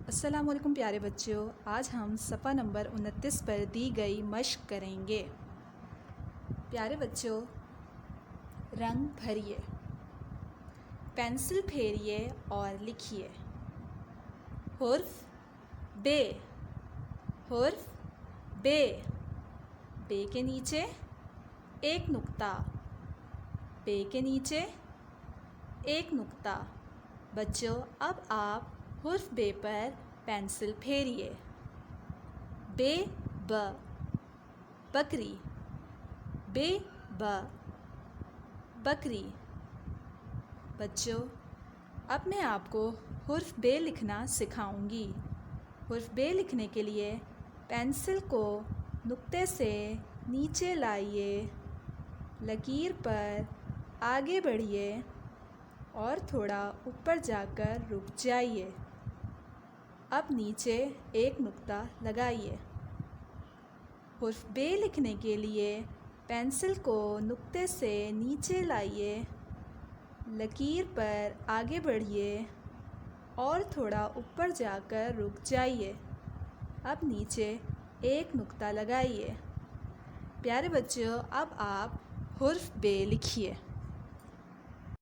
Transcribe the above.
السلام علیکم پیارے بچوں، آج ہم صفحہ نمبر 29 پر دی گئی مشق کریں گے۔ پیارے بچوں، رنگ بھریے، پینسل پھیریے اور لکھیے۔ حرف بے، حرف بے، بے کے نیچے ایک نقطہ، بے کے نیچے ایک نقطہ۔ بچوں، اب آپ حرف بے پر پینسل پھیریے۔ بے ب، بکری، بے ب، بکری۔ بچوں، اب میں آپ کو حرف بے لکھنا سکھاؤں گی۔ حرف بے لکھنے کے لیے پینسل کو نقطے سے نیچے لائیے، لکیر پر آگے بڑھیے اور تھوڑا اوپر جا کر رک جائیے۔ اب نیچے ایک نقطہ لگائیے۔ حرف بے لکھنے کے لیے پینسل کو نقطے سے نیچے لائیے، لکیر پر آگے بڑھیے اور تھوڑا اوپر جا کر رک جائیے۔ اب نیچے ایک نقطہ لگائیے۔ پیارے بچوں، اب آپ حرف بے لکھیے۔